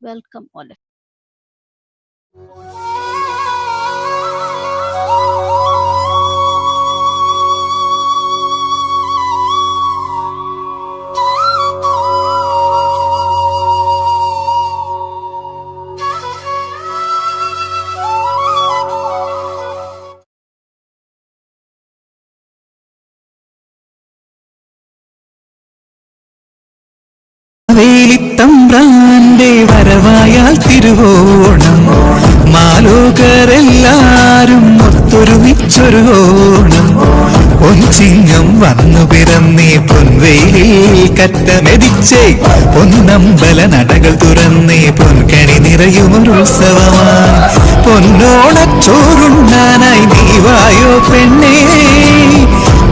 Welcome all of വേലിത്തമ്പ്രാന്റെ വരവായാൽ Thiruvonam മാലോകരെല്ലാരും ഒത്തൊരുമിച്ചൊരു Onam പൊൻചിങ്ങം വന്നു പിറന്നേ പൊൻവെയിലിൽ കറ്റമെതിച്ചേ പൊന്നമ്പല നടകൾ തുറന്നേ പൊൻകണി നിറയുമൊരുത്സവമായി പൊന്നോണച്ചോറുണ്ണാനായി നീ വായോ പെണ്ണേ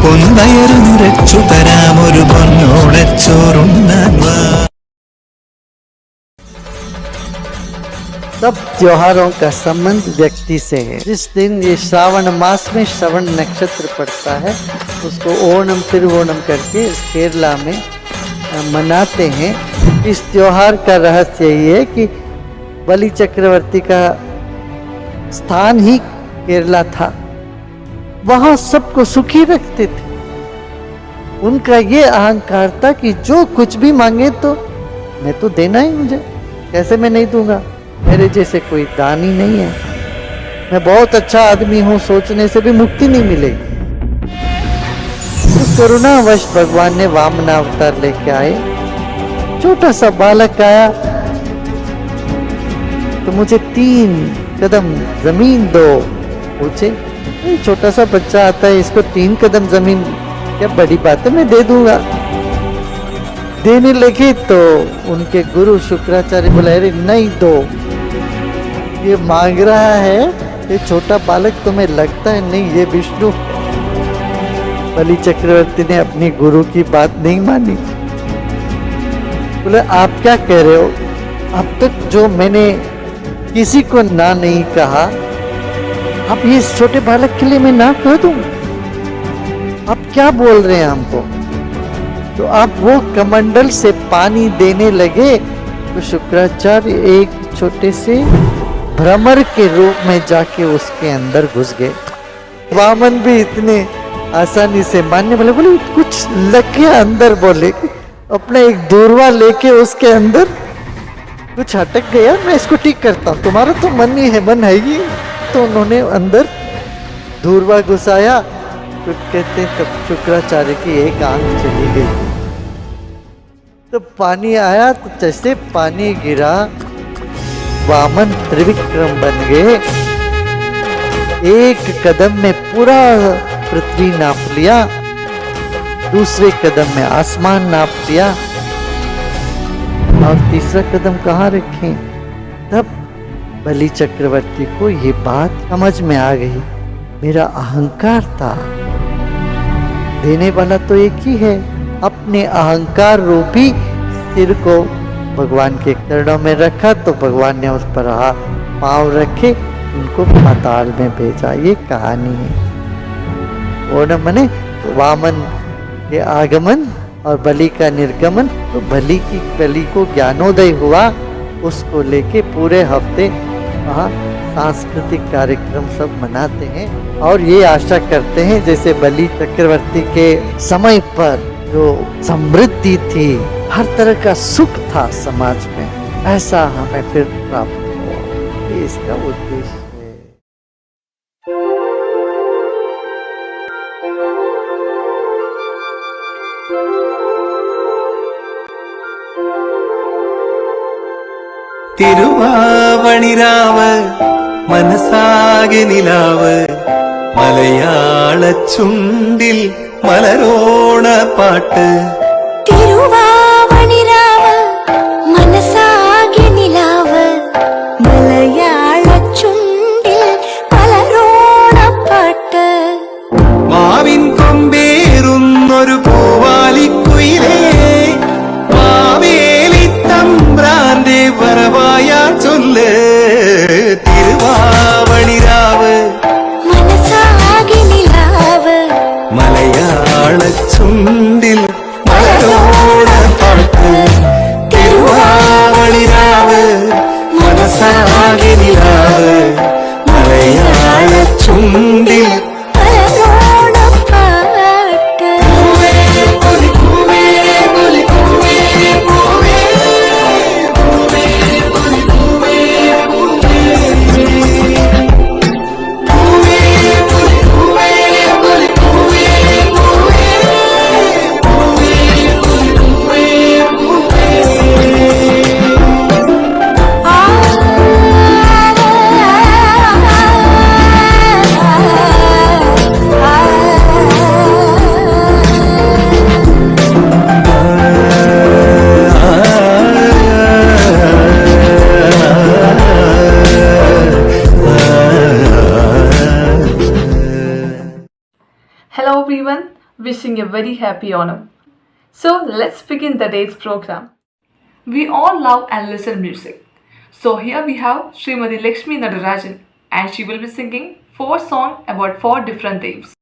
പൊൻവയറു നിറച്ചു തരാമൊരു പൊന്നോണച്ചോറുണ്ണാൻ വാ. सब त्योहारों का संबंध व्यक्ति से है। जिस दिन ये श्रावण मास में श्रवण नक्षत्र पड़ता है उसको ओणम तिरुवोणम करके केरला में मनाते हैं। इस त्योहार का रहस्य यही है कि बलि चक्रवर्ती का स्थान ही केरला था, वहाँ सबको सुखी रखते थे। उनका ये अहंकार था कि जो कुछ भी मांगे तो मैं तो देना ही, मुझे कैसे मैं नहीं दूंगा, मेरे जैसे कोई दानी नहीं है, मैं बहुत अच्छा आदमी हूँ, सोचने से भी मुक्ति नहीं मिलेगी। तो करुणावश भगवान ने वामन अवतार लेके आए। छोटा सा बालक आया तो मुझे 3 कदम जमीन दो, पूछे छोटा सा बच्चा आता है इसको 3 कदम जमीन क्या बड़ी बात है, मैं दे दूंगा। देने लगे तो उनके गुरु शुक्राचार्य बोले अरे नहीं दो, ये मांग रहा है, ये छोटा बालक तुम्हें लगता है नहीं ये विष्णु। बलि चक्रवर्ती ने अपनी गुरु की बात नहीं मानी, बोले आप क्या कह रहे हो, अब तक जो मैंने किसी को ना नहीं कहा, अब ये इस छोटे बालक के लिए मैं ना कह दूं, आप क्या बोल रहे हैं हमको। तो आप वो कमंडल से पानी देने लगे तो शुक्राचार्य एक छोटे से भ्रमर के रूप में जाके उसके अंदर घुस गए। वामन भी इतने आसानी से मानने वाले, बोले कुछ लगे अंदर, बोले अपना एक दूरवा लेके उसके अंदर कुछ अटक गया, मैं इसको ठीक करता हूँ, तुम्हारा तो मन ही है, मन है ही। तो उन्होंने अंदर दूरवा घुसाया तो कहते तब शुक्राचार्य की एक आंख चली गई। तो पानी आया तो जैसे पानी गिरा वामन त्रिविक्रम बन गए। एक कदम में पूरा पृथ्वी नाप लिया, दूसरे कदम में आसमान नाप लिया और तीसरा कदम कहाँ रखें। तब बलि चक्रवर्ती को ये बात समझ में आ गई, मेरा अहंकार था, देने वाला तो एक ही है। अपने अहंकार रूपी सिर को भगवान के चरणों में रखा तो भगवान ने उस पर पांव रखे, उनको पाताल में भेजा। ये कहानी है। ओणम मने वामन के आगमन और बलि का निर्गमन। तो बलि को ज्ञानोदय हुआ, उसको लेके पूरे हफ्ते वहाँ सांस्कृतिक कार्यक्रम सब मनाते हैं और ये आशा करते हैं जैसे बलि चक्रवर्ती के समय पर जो समृद्धि थी, हर तरह का सुख था समाज में, ऐसा हमें फिर प्राप्त हो, ये इसका उद्देश्य है। തിരുവാവണിരാവ് മനസാകെ നിലാവ് മലയാള ചുണ്ടിൽ മലരോണ പാട്ട്. തിരുവാവണിരാവ് മനസാകെ നിലാവ് മലയാള ചുണ്ടിൽ മലരോണ പാട്ട്. മാവിൻ കൊമ്പേറുന്നൊരു പൂവാലിക്കുയിലേ മാവേലി തമ്പ്രാന്റെ വരവായാ ചൊല്ല്. തിരുവാവണിരാവ് മനസാകെ നിലാവ് മലയാള ചുണ്ടിൽ everyone, wishing a very happy Onam. So let's begin the day's program. We all love and listen music. So here we have Srimati Lakshmi Nadarajan and she will be singing 4 songs about 4 different themes.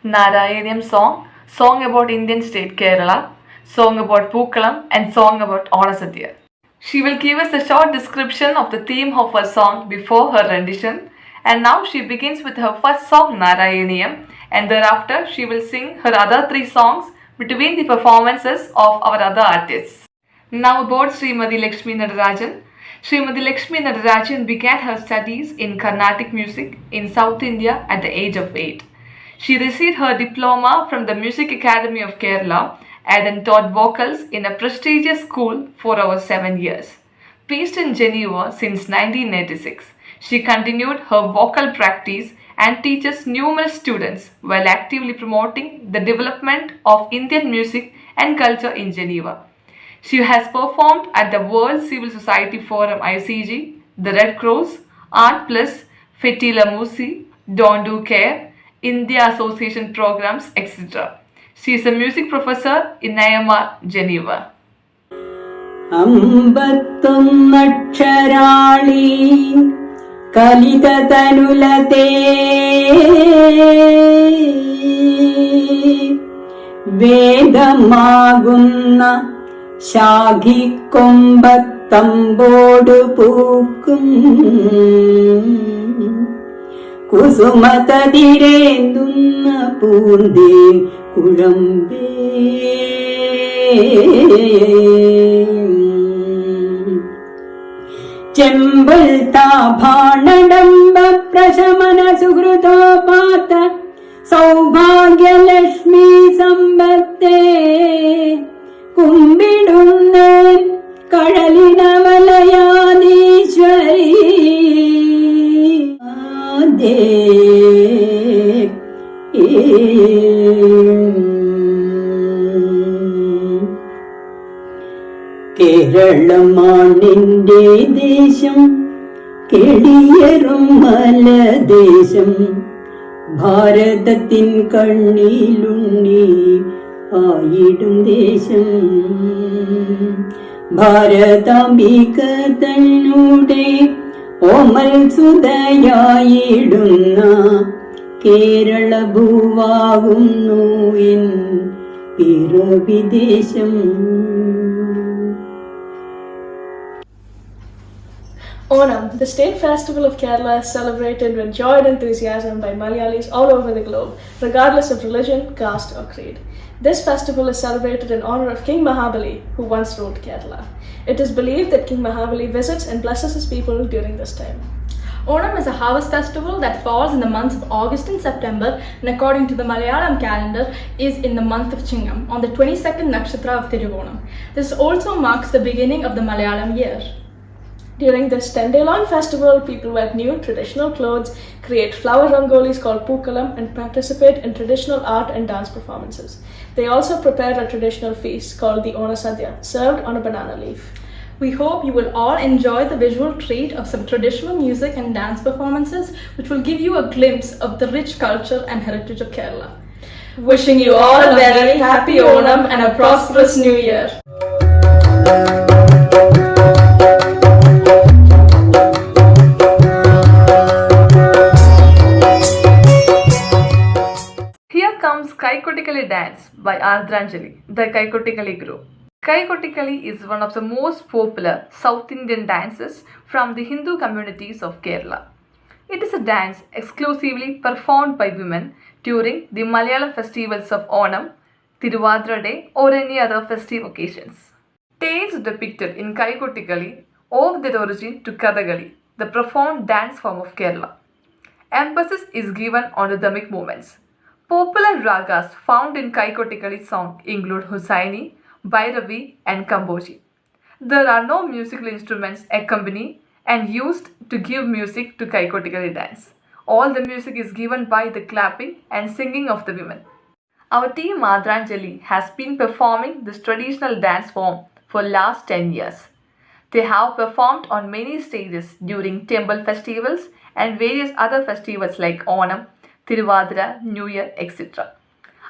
Narayanam song about Indian state Kerala, song about Pookalam and song about Onasadya. She will give us a short description of the theme of her song before her rendition, and now she begins with her first song Narayanam, and thereafter she will sing her other 3 songs between the performances of our other artists. Now about Srimati Lakshmi Nadarajan. Srimati Lakshmi Nadarajan began her studies in Carnatic music in South India at the age of 8. She received her diploma from the Music Academy of Kerala and then taught vocals in a prestigious school for over 7 years. Based in Geneva since 1986, she continued her vocal practice and teaches numerous students while actively promoting the development of Indian music and culture in Geneva. She has performed at the World Civil Society Forum ICG, the Red Cross, Art Plus, Fetila Musi, Don't Do Care, India Association programs, etc. She is a music professor in IMR, Geneva. അമ്പത്തൊന്നക്ഷരാളി കലിതതനുലതേ വേദമാകുന്ന ശാഖിക്കൊമ്പത്തമ്പോടു പൂക്കും കുസുമതതിരേന്തുന്ന പൂന്തേൻ കുഴമ്പേ ചെമ്പൽ താഭാണഡംബ പ്രശമന സുഹൃതോപാത സൗഭാഗ്യലക്ഷ്മി സമ്പത്തേ കുമ്പിടുന്നേൻ കഴലിനമലയാദീശ്വരി കേരളമാണിന്റെ ദേശം കിളിയറും മലദേശം ഭാരതത്തിൻ കണ്ണിലുണ്ണി ആയിടും ദേശം ഭാരതാംബിക തന്നുടെ ഓമൽ സുതയായിടുന്ന കേരള ഭൂവാകുന്നു എൻ പിറവിദേശം. Onam, the state festival of Kerala, is celebrated with joy and enthusiasm by Malayalis all over the globe, regardless of religion, caste or creed. This festival is celebrated in honor of King Mahabali, who once ruled Kerala. It is believed that King Mahabali visits and blesses his people during this time. Onam is a harvest festival that falls in the months of August and September, and according to the Malayalam calendar is in the month of Chingam on the 22nd nakshatra of Thiruvonam. This also marks the beginning of the Malayalam year. During this 10-day-long festival, people wear new traditional clothes, create flower rangolis called Pookalam, and participate in traditional art and dance performances. They also prepare a traditional feast called the Onasadya, served on a banana leaf. We hope you will all enjoy the visual treat of some traditional music and dance performances, which will give you a glimpse of the rich culture and heritage of Kerala. Wishing you all a very happy Onam and a prosperous New Year. Here comes Kaikotikali dance by Ardhanjali, the Kaikotikali group. Kaikotikali is one of the most popular South Indian dances from the Hindu communities of Kerala. It is a dance exclusively performed by women during the Malayalam festivals of Onam, Tiruvadra Day or any other festive occasions. Tales depicted in Kaikotikali owe their origin to Kathakali, the profound dance form of Kerala. Emphasis is given on rhythmic movements. Popular ragas found in Kaikotikali song include Husaini, Bhairavi and Kamboji. There are no musical instruments accompanied and used to give music to Kaikotikali dance. All the music is given by the clapping and singing of the women. Our team Ardhanjali has been performing this traditional dance form for last 10 years. They have performed on many stages during temple festivals and various other festivals like Onam, Tiruvadra, New Year, etc.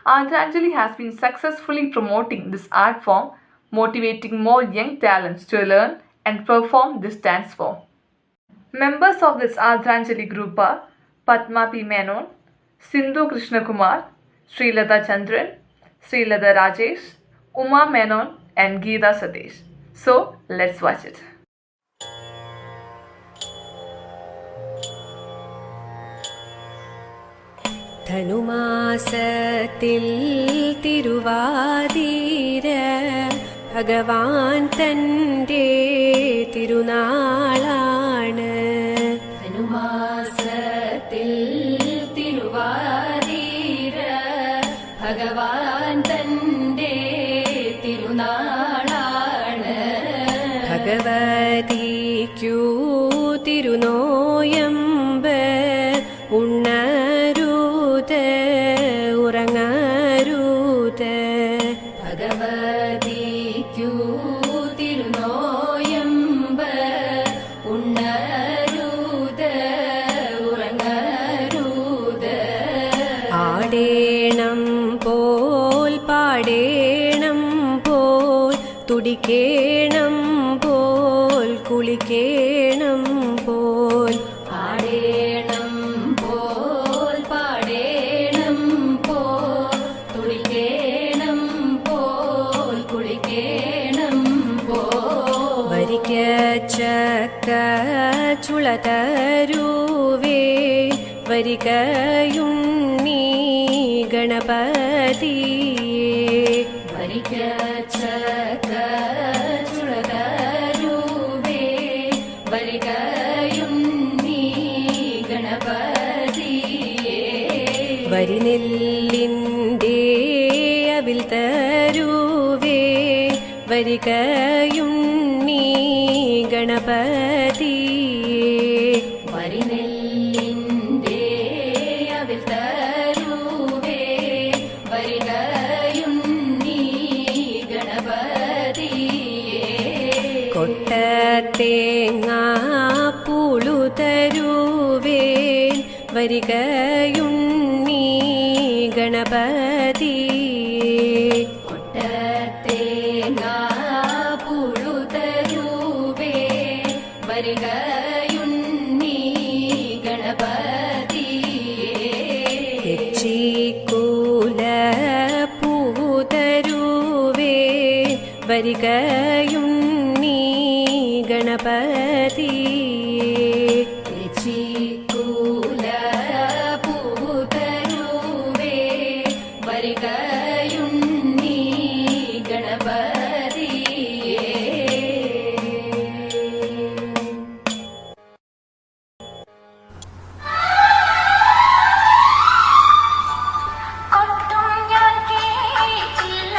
Ardhanjali has been successfully promoting this art form, motivating more young talents to learn and perform this dance form. Members of this Ardhanjali group are Padma P. Menon, Sindhu Krishnakumar, Srilata Chandran, Srilata Rajesh, Uma Menon and Geeta Sadesh. So let's watch it. ധനുമാസത്തിൽ തിരുവാതിര ഭഗവാൻ തൻ്റെ തിരുനാളാണ്. ധനുമാസത്തിൽ തിരുവാതിര ഭഗവാൻ തൻ്റെ തിരുനാളാണ്. ഭഗവതിക്കു തിരുനോയമ്പ് ഉണ്ണരുത് ഉറങ്ങരുത്. ഭഗവതിക്കു തിരുനോയമ്പ് ഉണ്ണരുത് ഉറങ്ങരുത്. ആടേണം പോൽ പാടേണം പോൽ തുടിക്കേണം പോൽ കുളിക്കേണം പോൽ. ആടേണം പോൽ പാടേണം പോൽ തുടിക്കേണം പോൽ കുളിക്കേണം പോൽ. വരിക്ക ചക്ക ചുളതരുവേ വരികയുണ്ണി ഗണപതിയേ. വരിക്ക ചക്ക ചുളതരുവേ വരികയുണ്ണി ഗണപതിയേ. വരിനെല്ലിൻ്റെ അവിൽ തരുവേ വരികയുണ്ണി ഗണപതിയേ. വരിനെല്ലിൻ്റെ അവിൽ തരുവേ വരികയുണ്ണി ഗണപതിയേ. കൊട്ടത്തേങ്ങ പൂളു തരുവേ വരികയുണ്ണി ഗണപതിയേ. കൊട്ടത്തേങ്ങ പൂളു തരുവേ വരികയുണ്ണി ഗണപതിയേ. തെച്ചിക്കൂല പൂവു തരുവേ വരികയുണ്ണി ഗണപതിയേ. തെച്ചിക്കൂല പൂവു തരുവേ വരികയുണ്ണി ഗണപതിയേ. കൊട്ടും ഞാൻ കേട്ടില്ല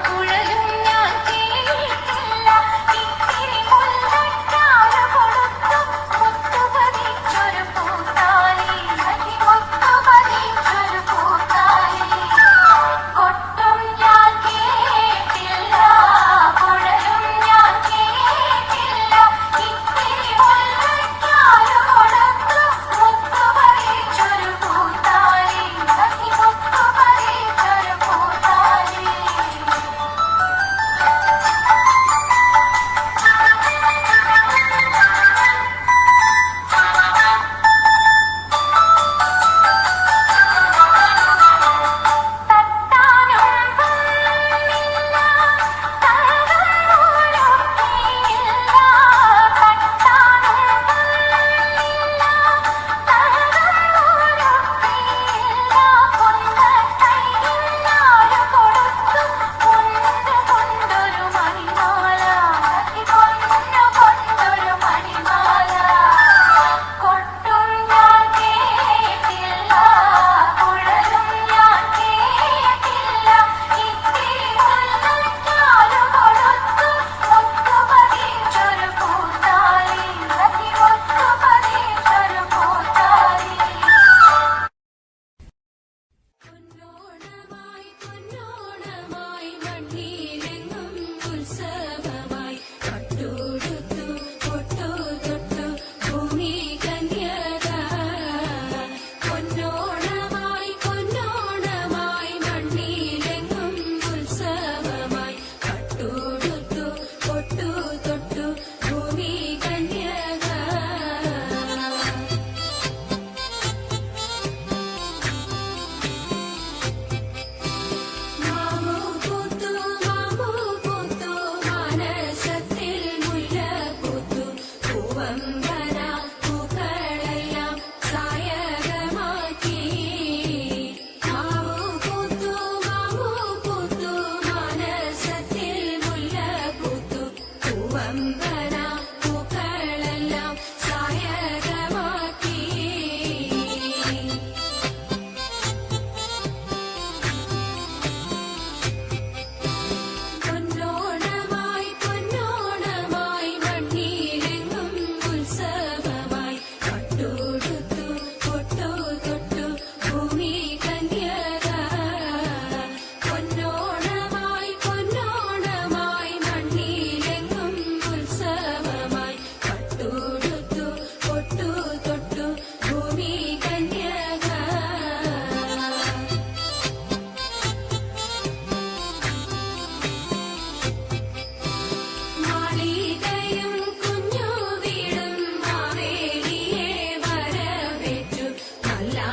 കുഴലും ഞാൻ കേട്ടില്ല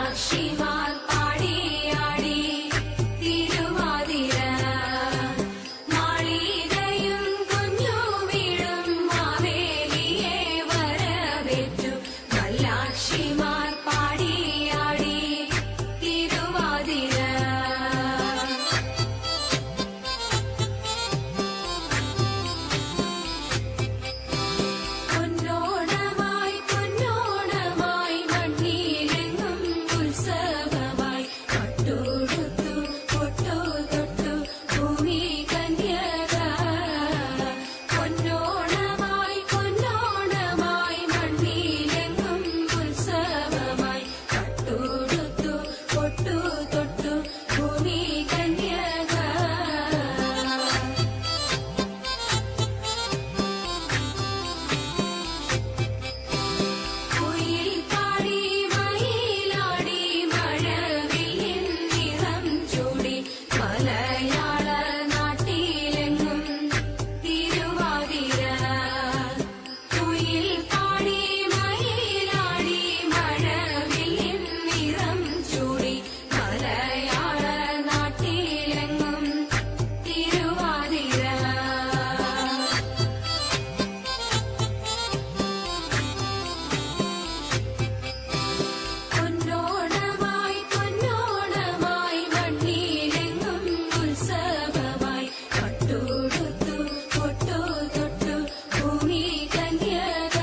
മല്ലാക്ഷിമാർ പാടിയാടി തിരുവാതിര മാളികയും കുഞ്ഞു വീടും മാവേലിയെ വരവേറ്റു മല്ലാക്ഷിമാർ പാടിയാടി തിരുവാതിര പൊന്നോണമായി പൊന്നോണമായി മണ്ണിലെങ്ങും ഉത്സവമായി പട്ടുടുത്തു പൊട്ടു തൊട്ടു ഭൂമി കന്യക പൊന്നോണമായി പൊന്നോണമായി മണ്ണിലെങ്ങും ഉത്സവമായി പട്ടുടുത്തു പൊട്ടു തൊട്ടു ഭൂമി കന്യക കുയിൽ പാടി മയിലാടി മഴവില്ലിൻ നിറം ചൂടി മലയാള നാട്ടിലെങ്ങും തിരുവാതിര കുയിൽ പാടി മയിലാടി മഴവില്ലിൻ നിറം ചൂടി മലയാള നാട്ടിലെങ്ങും തിരുവാതിര പൊന്നോണമായി പൊന്നോണമായി മണ്ണിലെങ്ങും ഉത്സവമായി പട്ടുടുത്തു പൊട്ടു തൊട്ടു ഭൂമി കന്യക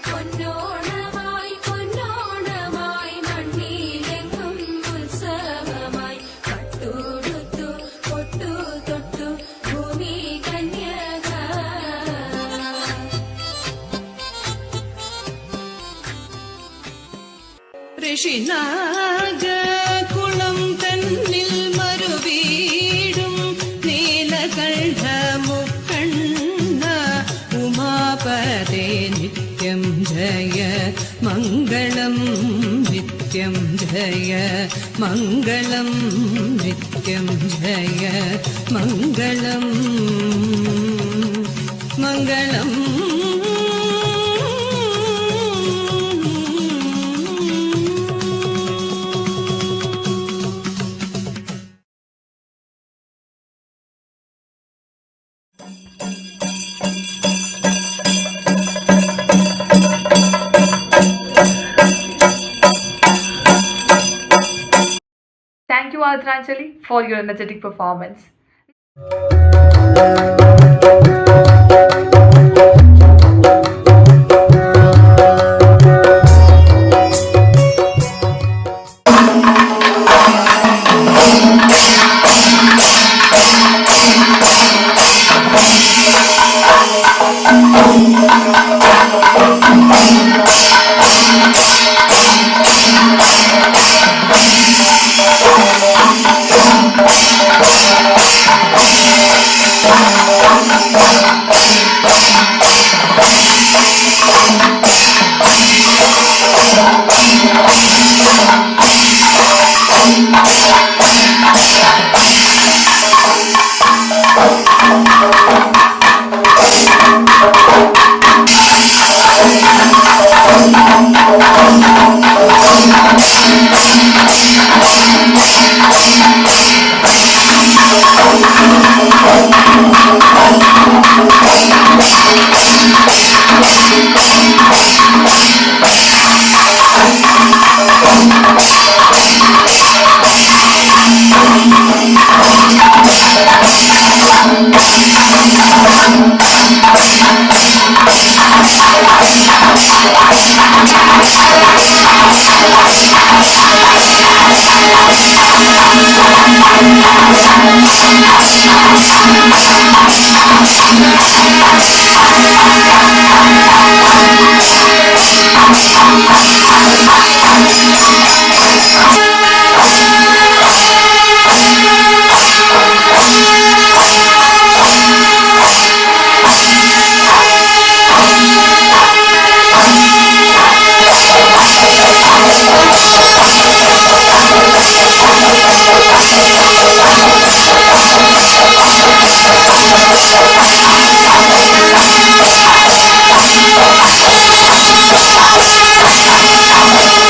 പൊന്നോണമായി പൊന്നോണമായി മണ്ണിലെങ്ങും ഉത്സവമായി പട്ടുടുത്തു പൊട്ടു തൊട്ടു ഭൂമി കന്യക ഋഷിനാഗകുളം തന്നിൽ മറുവീടും നീലകണ്ഠമുക്കണ്ണ ഉമാപദേ നിത്യം ജയ മംഗളം നിത്യം ജയ മംഗളം നിത്യം ജയ മംഗളം മംഗളം Thank you, Ardhanjali, for your energetic performance. Thank you.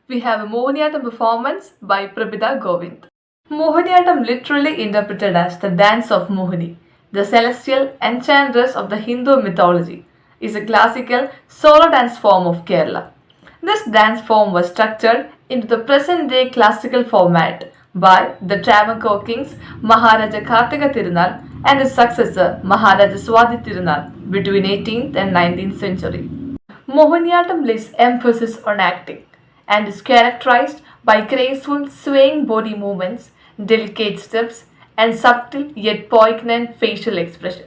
We have a Mohiniyattam performance by Prabhita Govind. Mohiniyattam, literally interpreted as the dance of Mohini, the celestial enchantress of the Hindu mythology, is a classical solo dance form of Kerala. This dance form was structured into the present day classical format by the Travancore kings Maharaja Kartika Tirunal and his successor Maharaja Swati Tirunal between 18th and 19th century. Mohiniyattam lays emphasis on acting and is characterized by graceful swaying body movements, delicate steps, and subtle yet poignant facial expression.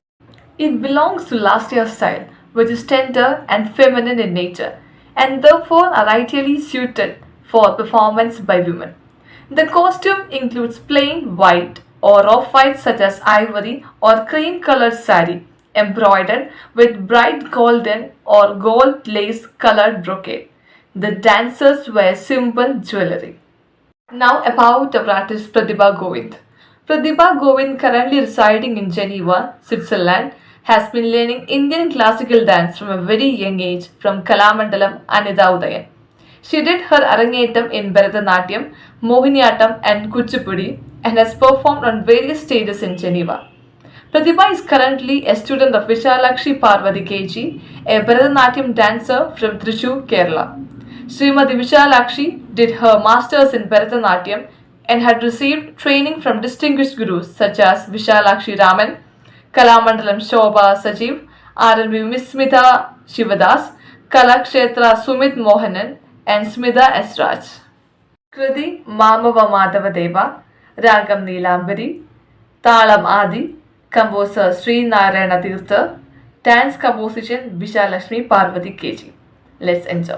It belongs to Lasya style, which is tender and feminine in nature, and therefore are ideally suited for performance by women. The costume includes plain white or off-white such as ivory or cream-colored sari, embroidered with bright golden or gold lace colored brocade. The dancers wear simple jewelry. Now about our artist Pratibha Govind. Pratibha Govind, currently residing in Geneva, Switzerland, has been learning Indian classical dance from a very young age from Kalamandalam Anida Udayan. She did her Arangetam in Bharatanatyam, Mohiniyattam and Kuchipudi and has performed on various stages in Geneva. Pratibha is currently a student of Vishalakshi Parvati KG, a Bharatanatyam dancer from Thrissur, Kerala. Srimati Vishalakshi did her masters in Bharatanatyam and had received training from distinguished gurus such as Vishalakshi Raman, Kalamandalam Shobha Sajiv, RNB Mismita Shivadas, Kalakshetra Sumit Mohanan, and Smita S. Raj. Kriti Mamava Madhava Deva, Ragam Neelambari, Talam Adi, composer Sri Narayana Tirtha, dance composition Vishalakshmi Parvati KG. Let's enjoy.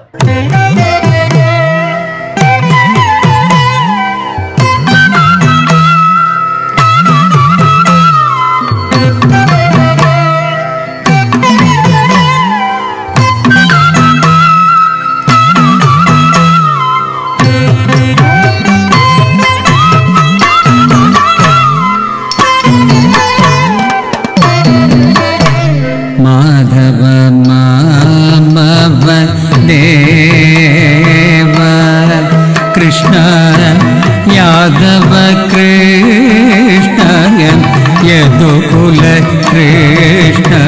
देव कृष्ण यादव कृष्ण यदुकुल कृष्ण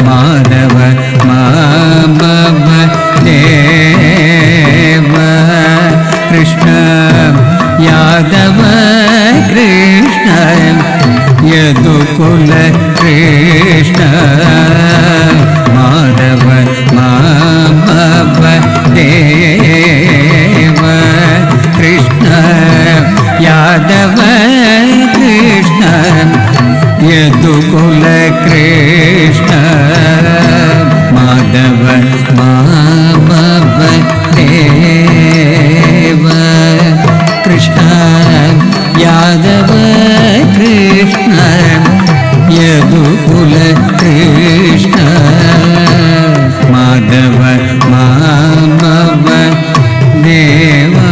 माधव मामव देव कृष्ण यादव कृष्ण यदुकुल कृष्ण माधव मामव देव कृष्ण यादव कृष्ण यदुकुल कृष्ण माधव मामव देव कृष्ण यादव कृष्ण यदुकुल कृष्ण माधव मामव देवा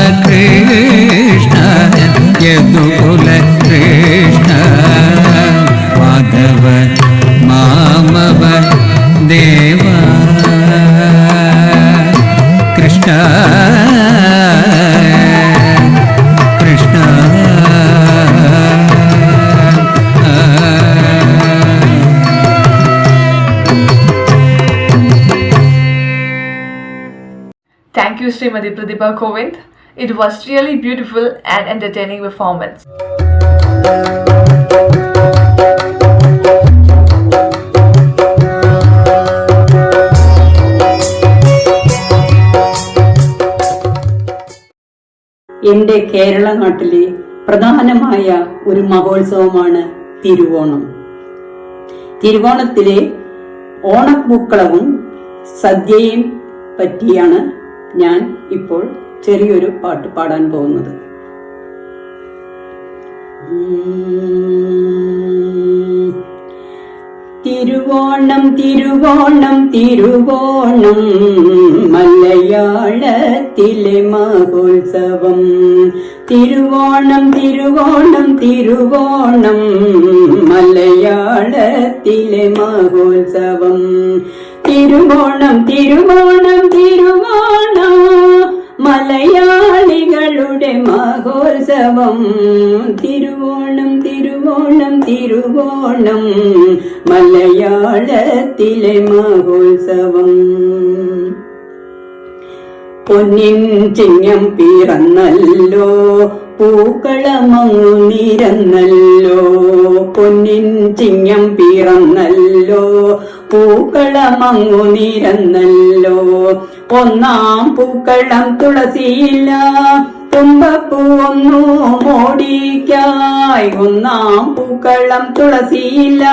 you, Srimati Pratibha Kovind. It was really beautiful and entertaining performance. എൻ്റെ കേരള നാട്ടിലെ പ്രധാനമായ ഒരു മഹോത്സവമാണ് തിരുവോണം. തിരുവോണത്തിലെ ഓണപ്പൂക്കളവും സദ്യയും പറ്റിയാണ് ഞാൻ ഇപ്പോൾ ചെറിയൊരു പാട്ട് പാടാൻ പോകുന്നത്. തിരുവോണം തിരുവോണം തിരുവോണം മലയാളത്തിലെ മഹോത്സവം. തിരുവോണം തിരുവോണം തിരുവോണം മലയാളത്തിലെ മഹോത്സവം. തിരുവോണം തിരുവോണം തിരുവോണം മലയാളികളുടെ മഹോത്സവം. തിരുവോണം തിരുവോണം തിരുവോണം മലയാളത്തിലെ മഹോത്സവം. പൊന്നിൻ ചിങ്ങം പിറന്നല്ലോ പൂക്കളമങ്ങു നിരന്നല്ലോ. പൊന്നിൻ ചിങ്ങം പിറന്നല്ലോ പൂക്കളമങ്ങു നിരന്നല്ലോ. ഒന്നാം പൂക്കളം തുളസിയില്ല തുമ്പപ്പൂ ഒന്നു മോടിക്കായി. ഒന്നാം പൂക്കളം തുളസിയില്ല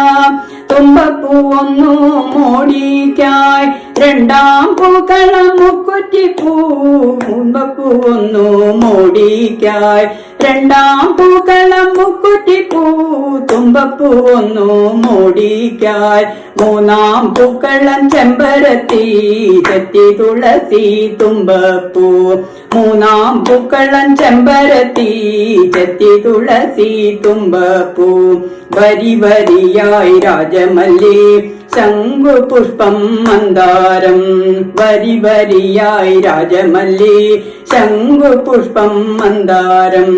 തുമ്പപ്പൂ ഒന്നു മോടിക്കായി. രണ്ടാം പൂക്കളം മുക്കുറ്റിപ്പൂ തുമ്പപ്പൂ ഒന്നു മോടിക്കായി. രണ്ടാം പൂക്കളം മുക്കുറ്റിപ്പൂ തുമ്പപ്പൂ ഒന്നു മോടിക്കായി. മൂന്നാം പൂക്കളം ചെമ്പരത്തി ചെത്തി തുളസി തുമ്പപ്പൂ. മൂന്നാം പൂക്കളം ചെമ്പരത്തി ചെത്തി തുളസി തുമ്പപ്പൂ. വരി വരിയായി രാജമല്ലി ശംഖുപുഷ്പം മന്ദാരം. വരി വരിയായി രാജമല്ലി ശംഖുപുഷ്പം മന്ദാരം.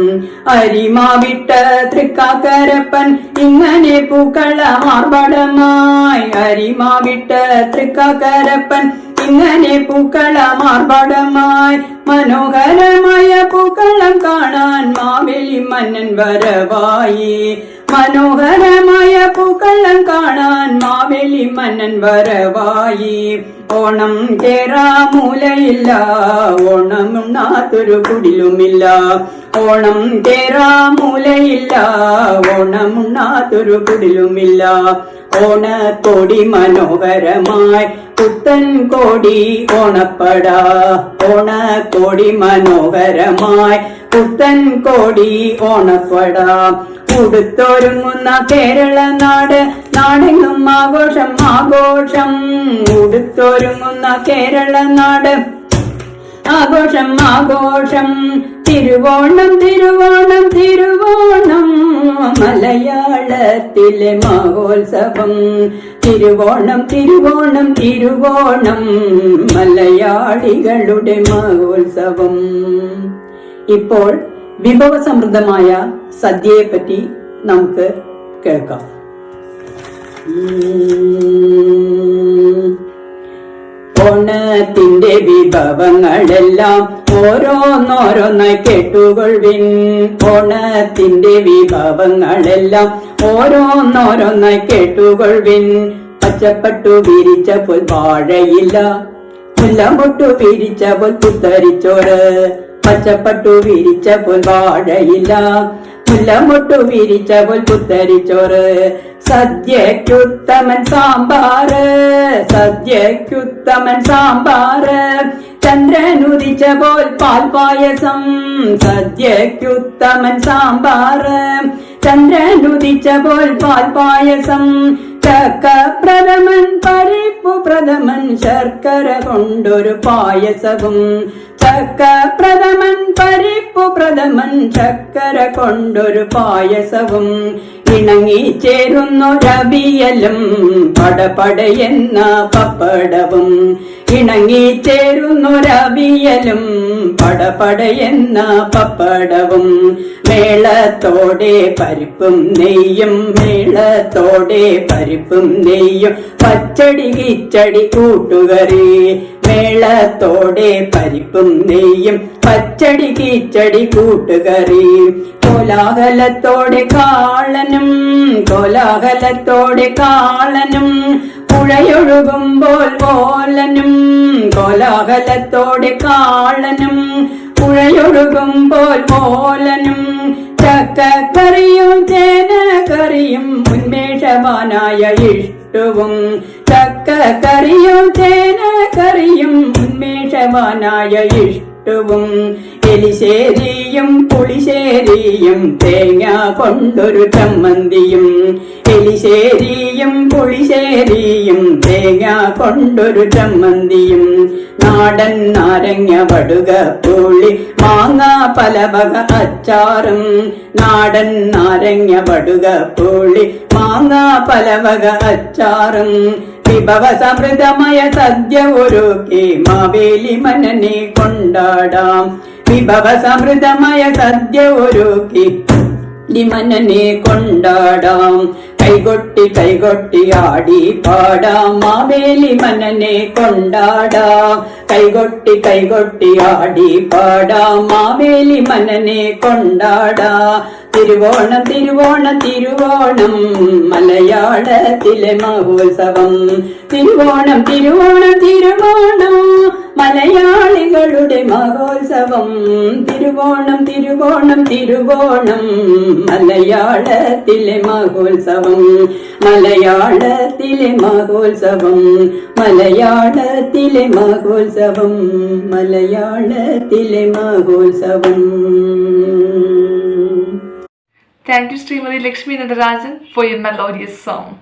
അരിമാവിട്ട തൃക്കാക്കരപ്പൻ ഇങ്ങനെ പൂക്കളമാർബടമായി. അരിമാവിട്ട തൃക്കാക്കരപ്പൻ ഇങ്ങനെ പൂക്കളമാർബടമായി. മനോഹരമായ പൂക്കളം കാണാൻ മാവേലി മന്നൻ വരവായി. മനോഹരമായ പൂക്കളം കാണാൻ മാവേലി മന്നൻ വരവായി. ഓണം കേറാമൂലയില്ല ഓണമുണ്ണാത്തൊരു കുടിലുമില്ല. ഓണം കേറാമൂലയില്ല ഓണമുണ്ണാത്തൊരു കുടിലുമില്ല. ഓണക്കോടി മനോഹരമായി പുത്തൻ കോടി ഓണപ്പട. ഓണക്കോടി മനോഹരമായി പുത്തൻ കോടി ഓണപ്പട. ഉടുത്തൊരുങ്ങുന്ന കേരള നാട് നാടെങ്ങും ആഘോഷം ആഘോഷം. ഉടുത്തൊരുങ്ങുന്ന കേരള നാട് ആഘോഷം ആഘോഷം. തിരുവോണം തിരുവോണം തിരുവോണം മലയാളത്തിലെ മഹോത്സവം. തിരുവോണം തിരുവോണം തിരുവോണം മലയാളികളുടെ മഹോത്സവം. ഇപ്പോൾ വിഭവസമൃദ്ധമായ സദ്യയെപ്പറ്റി നമുക്ക് കേൾക്കാം. ഓണത്തിന്റെ വിഭവങ്ങളെല്ലാം ഓരോന്നോരോന്നായി കേട്ടുകൊള്ളുവിൻ. ഓണത്തിന്റെ വിഭവങ്ങളെല്ലാം ഓരോന്നോരോന്നായി കേട്ടുകൊള്ളുവിൻ. പച്ചപ്പട്ടു വിരിച്ചപ്പോൾ വാഴയില്ല മുല്ലമൊട്ടു വിരിച്ചപ്പോൾ പുത്തരിച്ചോറ്. പച്ചപ്പട്ടു വിരിച്ചപ്പോൾ വാഴയില്ല മുല്ലമൊട്ടു വിരിച്ചപ്പോൾ പുത്തരിച്ചോറ്. സദ്യക്കുത്തമൻ സാമ്പാറ് സദ്യക്കുത്തമൻ സാമ്പാറ്. ചന്ദ്രനുദിച്ചപ്പോൾ പാൽപായസം സദ്യക്കുത്തമൻ സാമ്പാറ്. ചന്ദ്രനുദിച്ചപ്പോൾ പാൽപായസം. ചക്കപ്രഥമൻ പരിപ്പു പ്രഥമൻ ശർക്കര കൊണ്ടൊരു പായസവും. ചക്കപ്രഥമൻ പരിപ്പു പ്രഥമൻ ശർക്കര കൊണ്ടൊരു പായസവും. ഇണങ്ങിച്ചേരുന്നൊരവിയലും പടപടയെന്ന പപ്പടവും ഇണങ്ങിച്ചേരുന്നൊരവിയലും പടപടയെന്ന പപ്പടവും മേളത്തോടെ പരിപ്പും നെയ്യും മേളത്തോടെ പരിപ്പും നെയ്യും പച്ചടി കിച്ചടി കൂട്ടുകറി മേളത്തോടെ പരിപ്പും നെയ്യും പച്ചടി കിച്ചടി കൂട്ടുകറി കോലാഹലത്തോടെ കാളനും കോലാഹലത്തോടെ കാളനും പുഴയൊഴുകുമ്പോൾ ഓലനും കോലാഹലത്തോടെ കാളനും പുഴയൊഴുകുമ്പോൾ ഓലനും ചക്കക്കറിയും ചേനക്കറിയും ഉന്മേഷവാനായ ഇഷ്ടവും ചക്കക്കറിയും ചേനക്കറിയും ഉന്മേഷവാനായ ഇഷ്ടവും എലിശ്ശേരിയും പുളിശ്ശേരിയും തേങ്ങ കൊണ്ടൊരു ചമ്മന്തിയും എലിശ്ശേരിയും പുളിശ്ശേരിയും തേങ്ങ കൊണ്ടൊരു ചമ്മന്തിയും നാടൻ നാരങ്ങ വടുക പുളി മാങ്ങ പലവക അച്ചാറും നാടൻ നാരങ്ങ വടുക പുളി മാങ്ങ പലവക അച്ചാറും വിഭവ സമൃദ്ധമായ സദ്യ ഒരുക്കി മാവേലി മനനെ കൊണ്ടാടാം വിഭവ സമൃദ്ധമായ സദ്യ ഒരുക്കി മനനെ കൊണ്ടാടാം കൈകൊട്ടി കൈകൊട്ടി ആടി പാടാം മാവേലി മനനെ കൊണ്ടാടാം കൈകൊട്ടി കൈകൊട്ടി ആടി പാടാം മാവേലി മനനെ കൊണ്ടാടാം തിരുവോണം തിരുവോണം തിരുവോണം മലയാളത്തിലെ മഹോത്സവം തിരുവോണം തിരുവോണം തിരുവോണം മലയാളികളുടെ മഹോത്സവം തിരുവോണം തിരുവോണം തിരുവോണം മലയാളത്തിലെ മഹോത്സവം മലയാളത്തിലെ മഹോത്സവം മലയാളത്തിലെ മഹോത്സവം മലയാളത്തിലെ മഹോത്സവം. Thank you, Srimati Lakshmi Nadarajan, for your melodious song.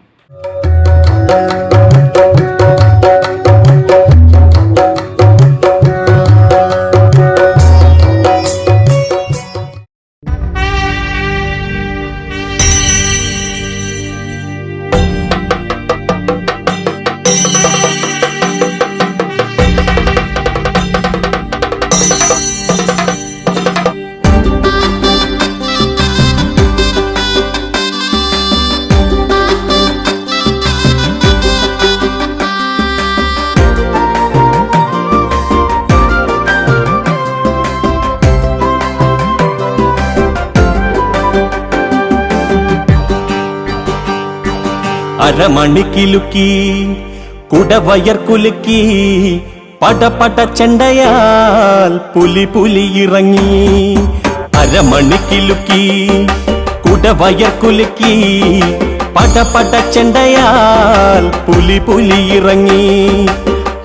അരമണിക്കിലുക്കി കുടവയർ കുലുക്കി പടപട ചെണ്ടയാൽ പുലി പുലി ഇറങ്ങി അരമണിക്കിലുക്കി കുടവയർ കുലുക്കി പടപട ചെണ്ടയാൽ പുലി പുലി ഇറങ്ങി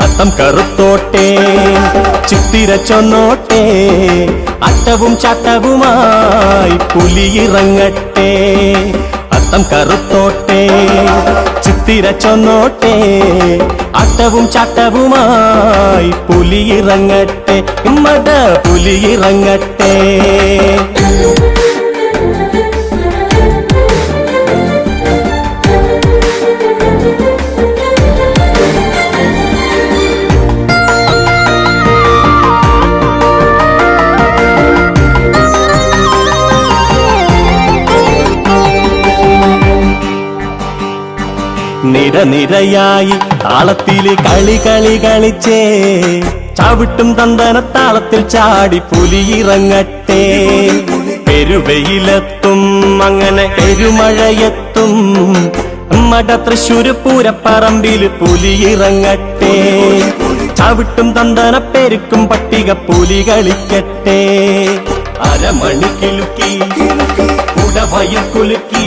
അത്തം കറുത്തോട്ടെ ചിത്തിര ചൊന്നോട്ടെ അട്ടവും ചാട്ടവുമായി പുലി ഇറങ്ങട്ടെ അത്തം കറുത്തോട്ടെ ചിത്തിര ചൊന്നോട്ടെ അട്ടവും ചാട്ടവുമായി പുലി ഇറങ്ങട്ടെ മട പുലി ഇറങ്ങട്ടെ. നിരനിരയായി താളത്തില് കളി കളി കളിച്ചേ ചവിട്ടും തന്തന താളത്തിൽ ചാടി പുലി ഇറങ്ങട്ടെ പെരുവെയിലെത്തും അങ്ങനെ പെരുമഴയെത്തും മട തൃശ്ശൂര് പൂരപ്പറമ്പില് പുലി ഇറങ്ങട്ടെ ചവിട്ടും തന്തന പെരുക്കും പട്ടിക പുലി കളിക്കട്ടെ അരമണിക്കിലുക്കി കുടവയർ കുലുക്കി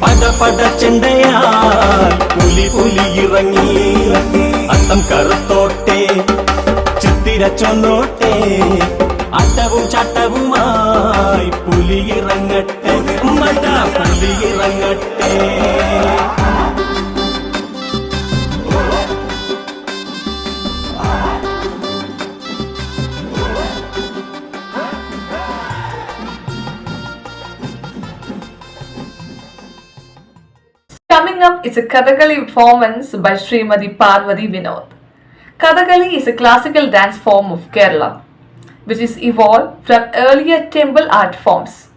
പടപട ചെണ്ടയാൽ പുലി പുലി ഇറങ്ങി അത്തം കറുത്തോട്ടെ ചിത്തിര ചൊന്നോട്ടെ അട്ടവും ചട്ടവുമായി പുലി ഇറങ്ങട്ടെ മട പുലി ഇറങ്ങട്ടെ. Coming up is a Kathakali performance by Srimati Parvati Vinod. Kathakali is a classical dance form of Kerala, which is evolved from earlier temple art forms.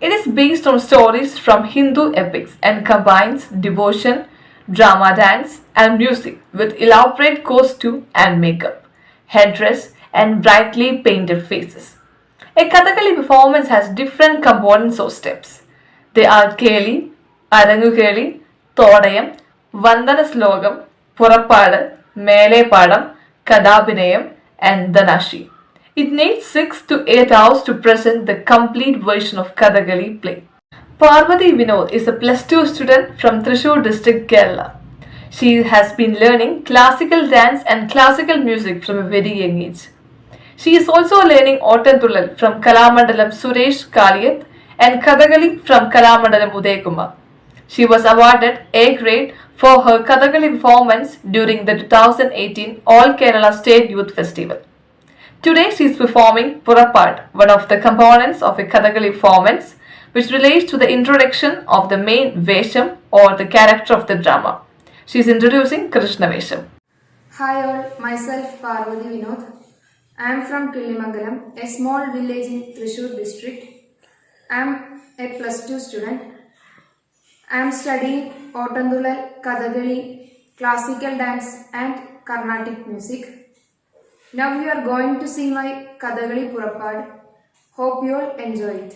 It is based on stories from Hindu epics and combines devotion, drama dance, and music with elaborate costume and makeup, headdress, and brightly painted faces. A Kathakali performance has different components or steps. They are Keli, Arangukeli, Todayam, Vandana Slogam, Purapada, Mele Padam, Kadabhinayam, and Danashi. It needs 6 to 8 hours to present the complete version of Kathakali play. Parvati Vinod is a plus 2 student from Thrissur district, Kerala. She has been learning classical dance and classical music from a very young age. She is also learning Ottanthulal from Kalamandalam Suresh Kaliyat and Kathakali from Kalamandalam Udayakumar. She was awarded A grade for her Kathakali performance during the 2018 All Kerala State Youth Festival. Today she is performing Purapad, one of the components of a Kathakali performance, which relates to the introduction of the main Vesham or the character of the drama. She is introducing Krishna Vesham. Hi all, myself Parvati Vinod. I am from Killimangalam, a small village in Thrissur district. I am a plus 2 student. I am studying Ottanthulal, Kathakali, classical dance and Carnatic music. Now we are going to see my Kathakali Purapad. Hope you all enjoy it.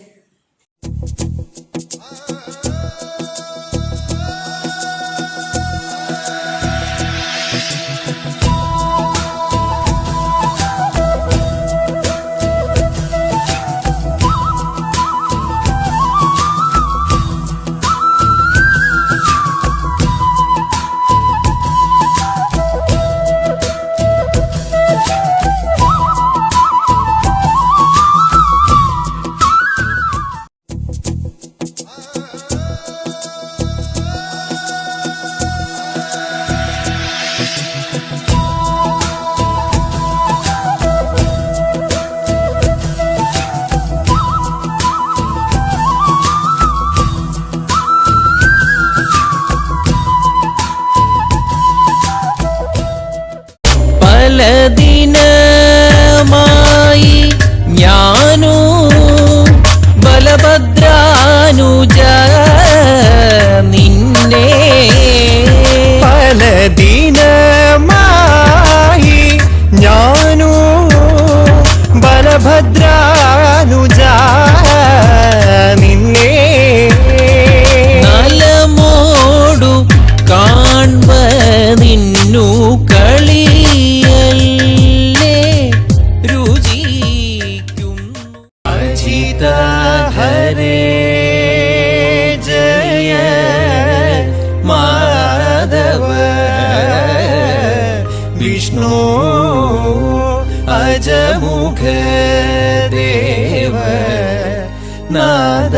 പലദിനമായി ഞാനു ബലഭദ്രാനുജ നിന്നെ പലദിനമായി ഞാനു ബലഭദ്രാനുജ നിന്നെ നലമോടു കാൺവതിന്നു കളിയല്ലേ രുചിക്കും അജിത ഹരേ ജയ മാധവ വിഷ്ണു അജമുഖ ദേവ നാദ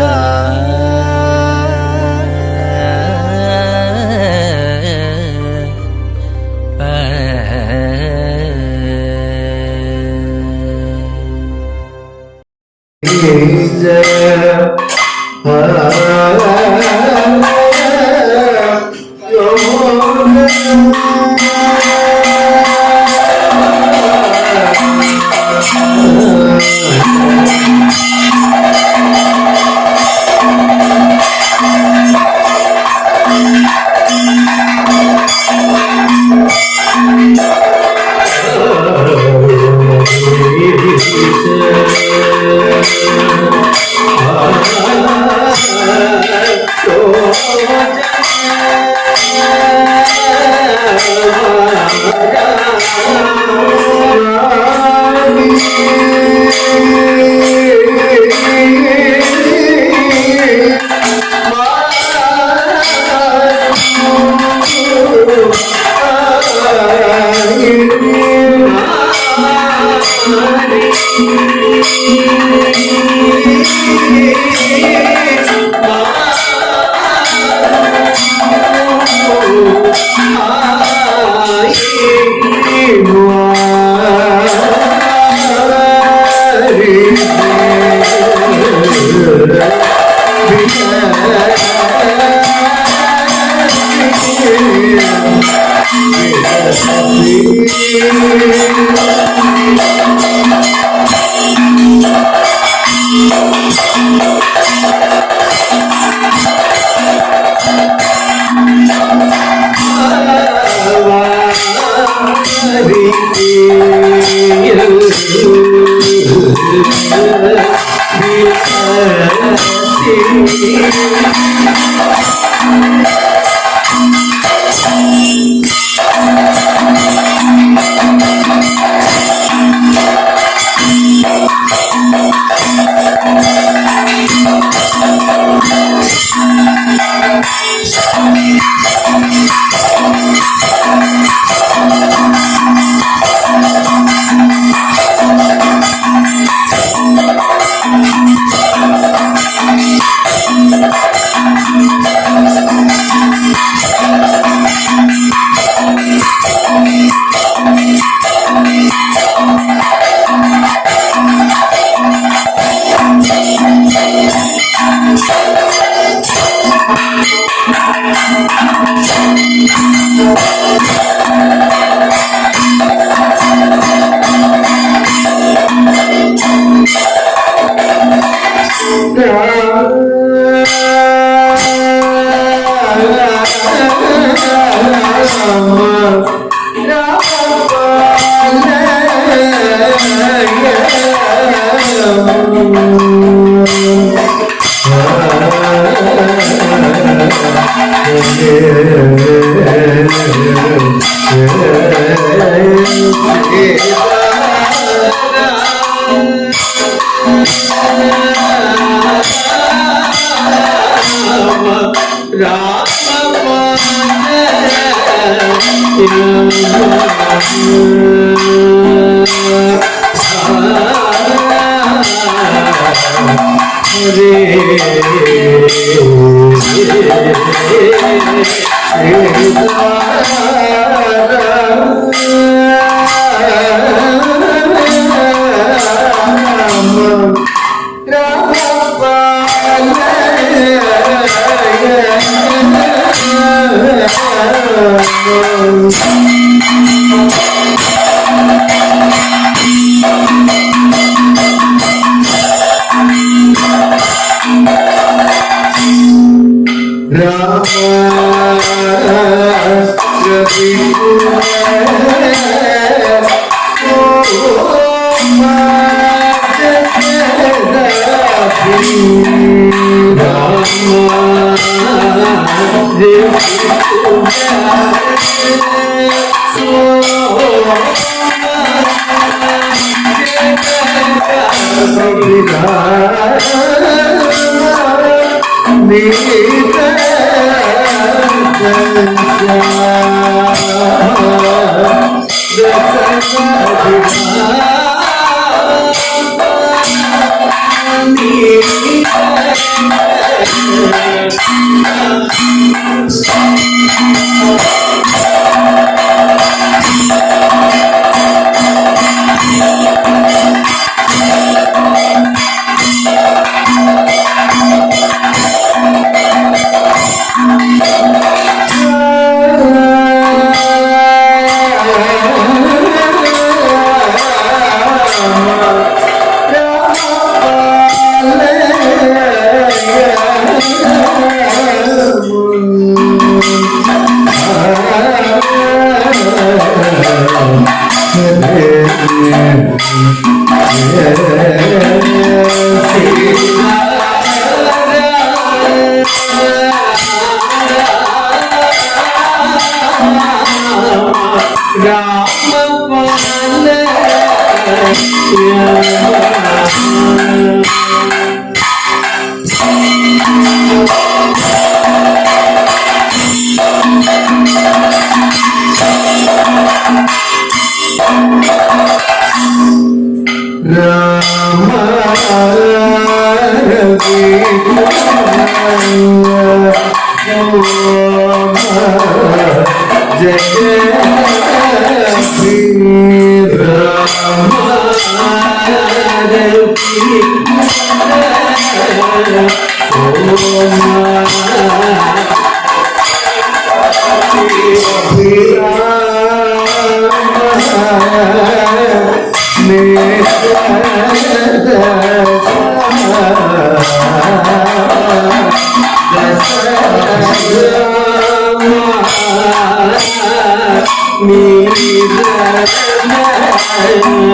Thank you.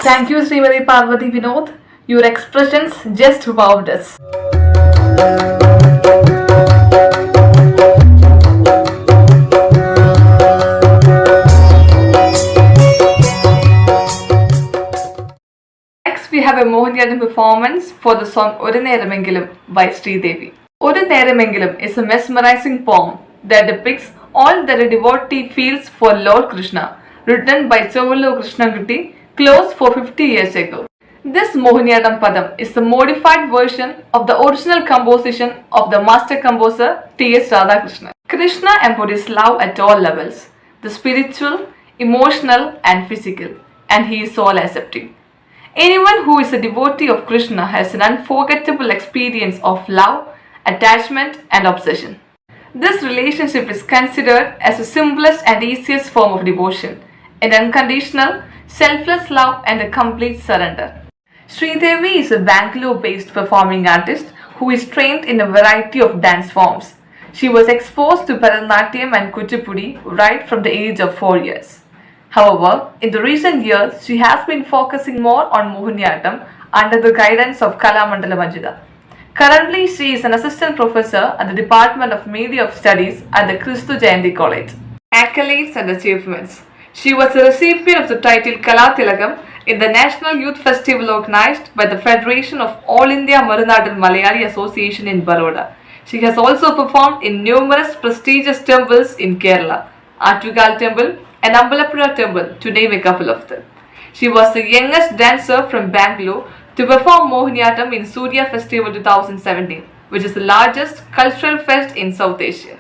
Thank you, Srimati Parvati Vinod. Your expressions just wowed us. Next, we have a Mohiniyattam performance for the song Oru Neramengilum by Sridevi. Oru Neramengilum is a mesmerizing poem that depicts all that a devotee feels for Lord Krishna, written by Chovallu Krishnankutti close for 50 years ago. This Mohiniyattam Padam is the modified version of the original composition of the master composer T.S. Radhakrishnan. Krishna embodies love at all levels, the spiritual, emotional and physical, and he is all accepting. Anyone who is a devotee of Krishna has an unforgettable experience of love, attachment and obsession. This relationship is considered as the simplest and easiest form of devotion, an unconditional, selfless love and a complete surrender. Sridevi is a Bangalore-based performing artist who is trained in a variety of dance forms. She was exposed to Bharatanatyam and Kuchipudi right from the age of 4 years. However, in the recent years, she has been focusing more on Mohiniyattam under the guidance of Kalamandala Majida. Currently, she is an assistant professor at the Department of Media Studies at the Christu Jayanti College. Accolades and achievements. She was a recipient of the title Kala Tilakam in the National Youth Festival organized by the Federation of All India Marunadal Malayali Association in Baroda. She has also performed in numerous prestigious temples in Kerala, Attugal Temple and Ambalappuzha Temple, to name a couple of them. She was the youngest dancer from Bangalore to perform Mohiniyattam in Surya Festival 2017, which is the largest cultural fest in South Asia.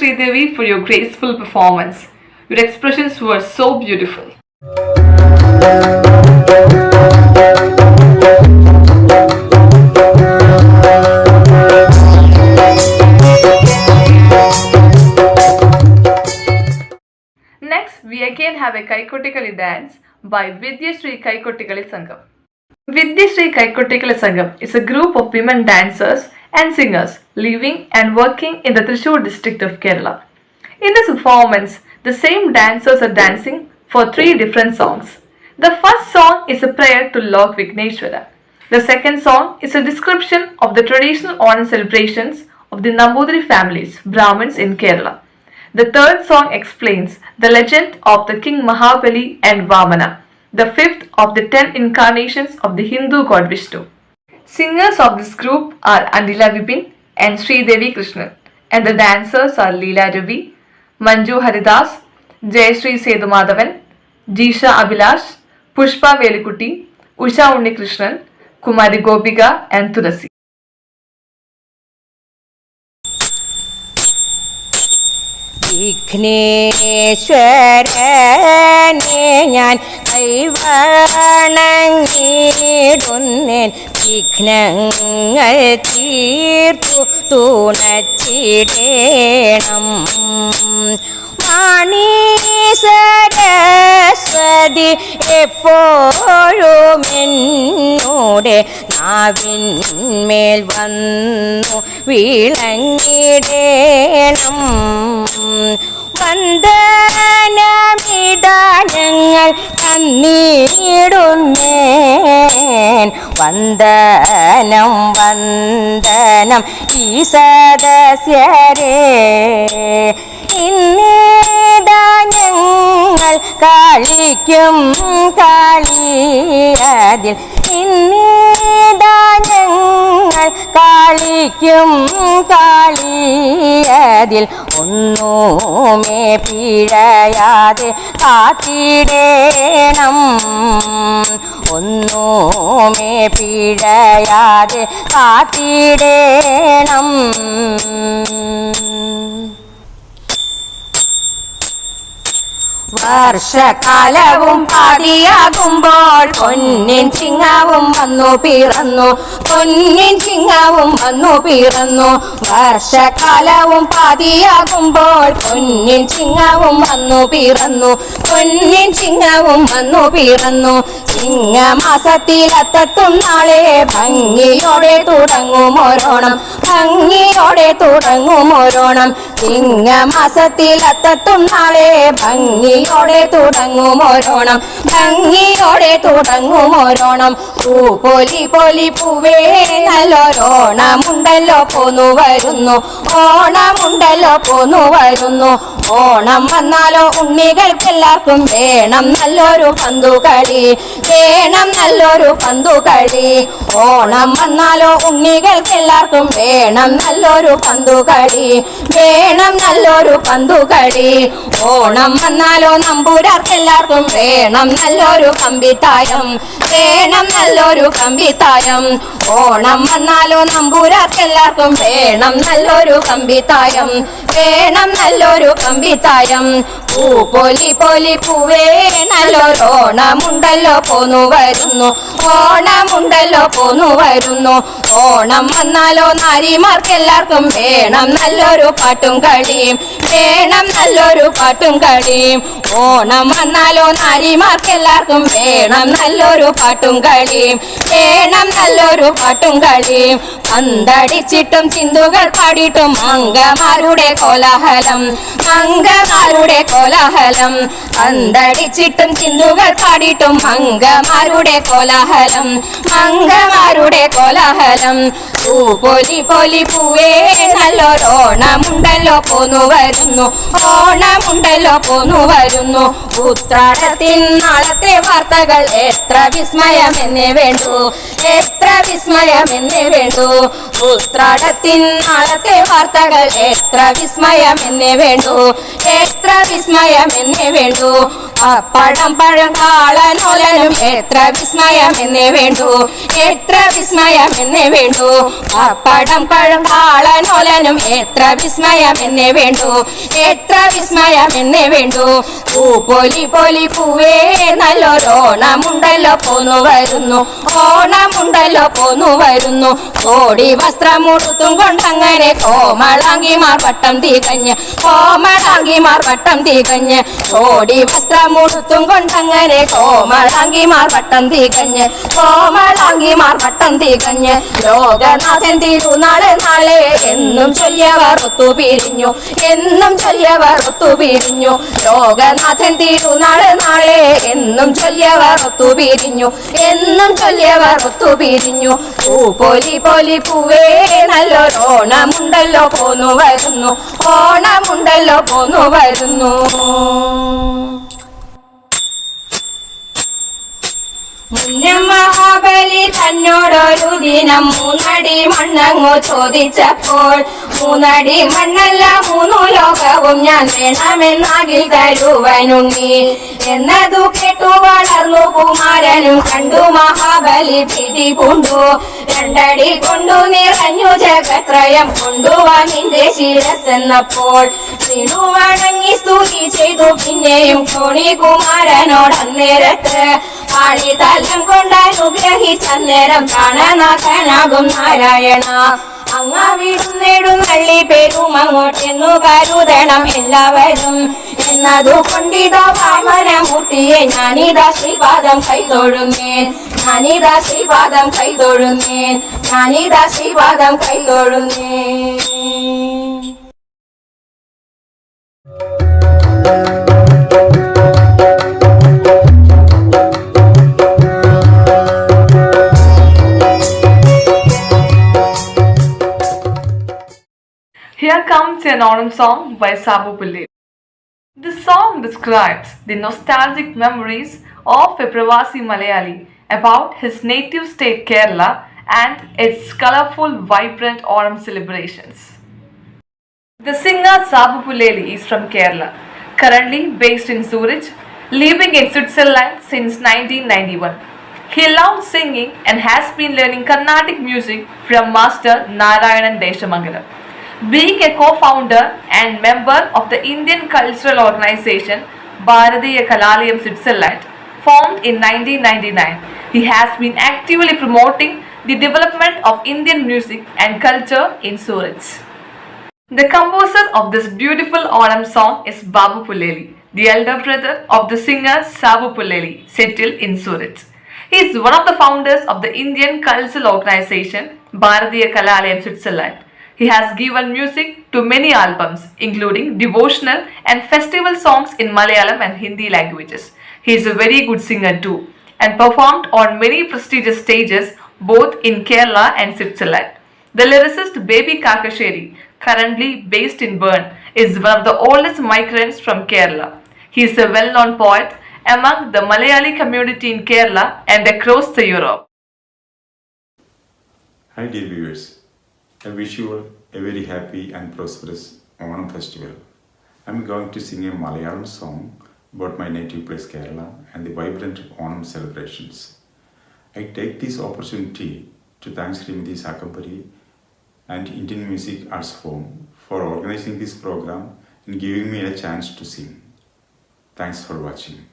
Sridevi, for your graceful performance. Your expressions were so beautiful. Next, we again have a Kaikottikali dance by Vidyashree Kaikottikali Sangam. Vidyashree Kaikottikali Sangam is a group of women dancers and singers living and working in the Thrissur district of Kerala. In this performance, the same dancers are dancing for 3 different songs. The first song is a prayer to Lord Vigneshwara. The second song is a description of the traditional Onam celebrations of the Nambudiri families, Brahmins in Kerala. The third song explains the legend of the King Mahabali and Vamana, the 5th of the 10 incarnations of the Hindu god Vishnu. Singers of this group are Andila Vipin and Sridevi Krishnan, and the dancers are Leela Ravi, Manju Haridas, Jayashree Sedumadhavan, Jisha Abhilash, Pushpa Velikutti, Usha Unnikrishnan, Kumari Gopika and Tulasi. വിഘ്നേശ്വരനെ ഞാൻ കൈവണങ്ങിടുന്നേൻ വിഘ്നങ്ങൾ തീർത്തു തുണച്ചിടേണം വാണി സരസ്വതി എപ്പോഴും എന്നോടെ നാവിന്മേൽ വന്നു വിളങ്ങിടേണം വന്ദനമിടാനങ്ങൾ തന്നിടുന്നേൻ വന്ദനം വന്ദനം ഈ സദസ്യരേ ഇന്നേതാ ഞങ്ങൾ കളിക്കും കളിയതിൽ ഇന്നേതാ ഞങ്ങൾ കളിക്കും കളിയതിൽ ഒന്നുമേ പിഴയാതെ കാത്തിടേണം ഒന്നുമേ പിഴയാതെ കാത്തിടേണം വർഷകാലവും പാതിയാകുമ്പോൾ പൊന്നിൻ ചിങ്ങവും വന്നു പിറന്നു പൊന്നിൻ ചിങ്ങവും വന്നു പിറന്നു വർഷകാലവും പാതിയാകുമ്പോൾ പൊന്നിൻ ചിങ്ങവും വന്നു പിറന്നു പൊന്നിൻ ചിങ്ങവും വന്നു പിറന്നു ചിങ്ങമാസത്തിലെത്തും നാളെ ഭംഗിയോടെ തുടങ്ങുമോരോണം ഭംഗിയോടെ തുടങ്ങുമോരോണം ചിങ്ങമാസത്തിലെത്തും നാളെ ഭംഗിയോടെ തുടങ്ങുമോരോണം ഭംഗിയോടെ തുടങ്ങുമോരോണം പൂപ്പൊലി പൊലി പൂവേ നല്ലൊരോണമുണ്ടല്ലോ പോന്നു വരുന്നു ഓണമുണ്ടല്ലോ പോന്നു വരുന്നു ഓണം വന്നാലോ ഉണ്ണികൾക്കെല്ലാവർക്കും വേണം നല്ലൊരു പന്തുകളി വേണം നല്ലൊരു പന്തുകളി ഓണം വന്നാലോ ഉണ്ണികൾക്കെല്ലാവർക്കും വേണം നല്ലൊരു പന്തുകളി വേണം നല്ലൊരു പന്തുകളി ഓണം വന്നാലോ നമ്പൂരാർക്കെല്ലാവർക്കും വേണം നല്ലൊരു കമ്പിത്തായം വേണം നല്ലൊരു കമ്പിത്തായം ഓണം വന്നാലോ നമ്പൂരാർക്കെല്ലാവർക്കും വേണം നല്ലൊരു കമ്പിത്തായം വേണം നല്ലൊരു കമ്പിത്തായം പൂപ്പൊലി പൊലി പൂവേ നല്ലൊരോണമുണ്ടല്ലോ പോന്നു വരുന്നു ഓണമുണ്ടല്ലോ പോന്നു വരുന്നു ഓണം വന്നാലോ നാരിമാർക്കെല്ലാവർക്കും വേണം നല്ലൊരു പാട്ടും കളിയും വേണം നല്ലൊരു പാട്ടും കളിയും ഓണം വന്നാലോ നാരിമാർക്കെല്ലാവർക്കും വേണം നല്ലൊരു പാട്ടും കളിയും വേണം നല്ലൊരു പാട്ടും കളിയും പന്തടിച്ചിട്ടും ചിന്തുകൾ പാടിയിട്ടും അംഗമാരുടെ കോലാഹലം അംഗമാരുടെ കോലാഹലം പന്തടിച്ചിട്ടും ചിന്തുകൾ പാടിയിട്ടും അംഗമാരുടെ കോലാഹലം അംഗമാരുടെ കോലാഹലം പൂപ്പൊലി പൊലി പൂവേ നല്ലൊരോണമുണ്ടല്ലോ പോന്നു വരുന്നു ഓണമുണ്ടല്ലോ പോന്നു വരുന്നു ഉത്രാടത്തിൻ നാളത്തെ വാർത്തകൾ എത്ര വിസ്മയമെന്നേ വേണ്ടു എത്ര വിസ്മയമെന്നേ വേണ്ടു ഉത്രാടത്തിൻ നാളത്തെ വാർത്തകൾ എത്ര വിസ്മയമെന്നേ വേണ്ടു എത്ര വിസ്മയമെന്നേ വേണ്ടു പപ്പടം പഴം കാളനോലനും എത്ര വിസ്മയമെന്നേ വേണ്ടു എത്ര വിസ്മയമെന്നേ വേണ്ടു പപ്പടം പഴം കാളനോലനും എത്ര വിസ്മയമെന്നേ വേണ്ടു എത്ര വിസ്മയമെന്നേ വേണ്ടു പൂപ്പൊലി പൊലി പൂവേ നല്ലൊരോണമുണ്ടല്ലോ പോന്നു വരുന്നു ഓണമുണ്ടല്ലോ പോന്നു വരുന്നു കോടി വസ്ത്രമുടുത്തും കൊണ്ടങ്ങനെ കോമളാങ്കിമാർ വട്ടം തികഞ്ഞ് കോമളാങ്കിമാർ വട്ടം തികഞ്ഞ് കോടി വസ്ത്രമുടുത്തും കൊണ്ടങ്ങനെ കോമളാങ്കിമാർ വട്ടം തികഞ്ഞ് കോമളാങ്കിമാർ വട്ടം തികഞ്ഞ് ലോകനാഥൻ തിരുനാള് നാളെ എന്നും ചൊല്ലിയവർ ഒത്തുപിരിഞ്ഞു എന്നും ചൊല്ലിയവർ ഒത്തുപിരിഞ്ഞു ലോകനാഥൻ തിരുനാള് നാളെ എന്നും ചൊല്ലിയവർ ഒത്തുപിരിഞ്ഞു എന്നും ചൊല്ലിയവർ ഒത്തുപിരിഞ്ഞു പൂപ്പൊലി പൊലി പൂവേ നല്ലൊരോണമുണ്ടല്ലോ പോന്നു വരുന്നു ഓണമുണ്ടല്ലോ പോന്നു വരുന്നു മുന്നം മഹാബലി തന്നോടൊരു ദിനം 3 അടി മണ്ണങ്ങു ചോദിച്ചപ്പോൾ 3 അടി മണ്ണല്ല 3 ലോകവും ഞാൻ വേണമെന്നാകിൽ തരുവനുണ്ണി എന്നതു കേട്ടു വളർന്നു കുമാരനും കണ്ടു മഹാബലി ഭീതി പൂണ്ടു 2 അടി കൊണ്ടു നിറഞ്ഞു ജഗത്രയം കൊണ്ടുവാ നിന്റെ ശിരസെന്നപ്പോൾ വീണു വണങ്ങി സ്തുതി ചെയ്തു പിന്നെയും കോണി കുമാരനോടന്നേരത്ത് പാടി തലം കൊണ്ടനുഗ്രഹിച്ചന്നേരം കാണനാഥനാകും നാരായണ അങ്ങ വിടുന്നേടും വള്ളി പേരും അങ്ങോട്ടെന്നു കരുതണം എല്ലാവരും എന്നതു കൊണ്ടിതോ വാമനമൂർത്തിയെ ഞാനിതാ ശ്രീപാദം കൈതൊഴുന്നേൻ ഞാനിതാ ശ്രീപാദം കൈതൊഴുന്നേൻ ഞാനിതാ Sreepadam കൈതൊഴുന്നേൻ Here comes an Onam song by Sabu Pillai. This song describes the nostalgic memories of a Pravasi Malayali about his native state Kerala and its colourful, vibrant Onam celebrations. The singer Sabu Pillai is from Kerala, currently based in Zurich, living in Switzerland since 1991. He loves singing and has been learning Carnatic music from Master Narayanan Deshamangalam. Being a co-founder and member of the Indian cultural organization Bharatiya Kalalayam Switzerland, formed in 1999, he has been actively promoting the development of Indian music and culture in Zurich. The composer of this beautiful Onam song is Babu Pillai, the elder brother of the singer Sabu Pillai, settled in Zurich. He is one of the founders of the Indian cultural organization Bharatiya Kalalayam Switzerland. He has given music to many albums, including devotional and festival songs in Malayalam and Hindi languages. He is a very good singer too, and performed on many prestigious stages both in Kerala and Switzerland. The lyricist Baby Kakasheri, currently based in Bern, is one of the oldest migrants from Kerala. He is a well-known poet among the Malayali community in Kerala and across the Europe. Hi dear viewers, I wish you a very happy and prosperous Onam festival. I am going to sing a Malayalam song about my native place Kerala and the vibrant Onam celebrations. I take this opportunity to thank Srimati Sakambari and Indian Music Arts Forum for organizing this program and giving me a chance to sing. Thanks for watching.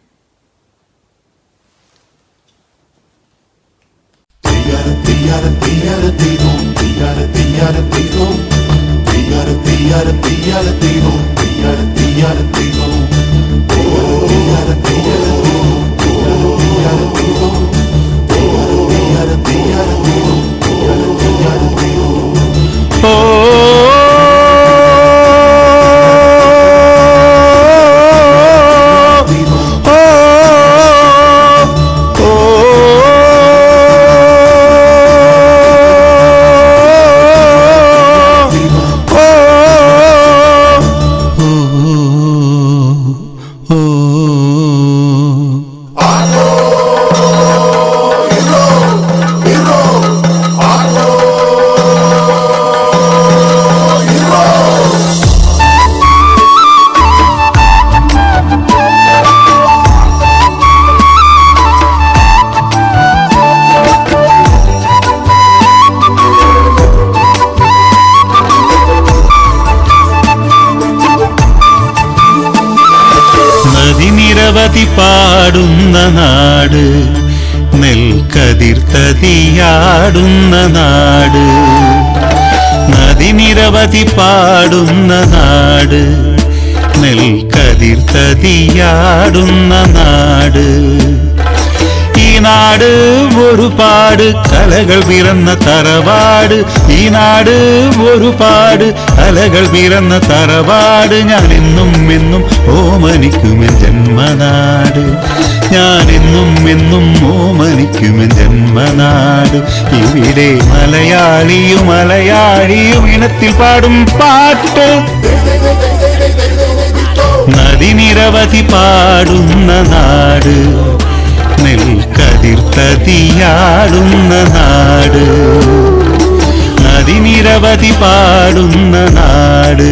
oh നെൽക്കതിർത്തതിയാടുന്ന നാട്, നദി നിരവധി പാടുന്ന നാട്, നെൽക്കതിർത്തതിയാടുന്ന നാട്. ഈ നാട് ഒരുപാട് കലകൾ പിറന്ന തറവാട്, ഈ നാട് ഒരുപാട് കലകൾ പിറന്ന തറവാട്. ഞാൻ എന്നും എന്നും ഓമനിക്കുമെൻ ജന്മനാട്, ഞാൻ എന്നും എന്നും ഓമനിക്കുമെൻ ജന്മനാട്. ഇവിടെ മലയാളിയും മലയാളിയും ഇനത്തിൽ പാടും പാട്ട്, നദി നിരവധി പാടുന്ന നാട്, നെൽക്കതിർത്തതിയാടുന്ന നാട്, നദി നിരവധി പാടുന്ന നാട്,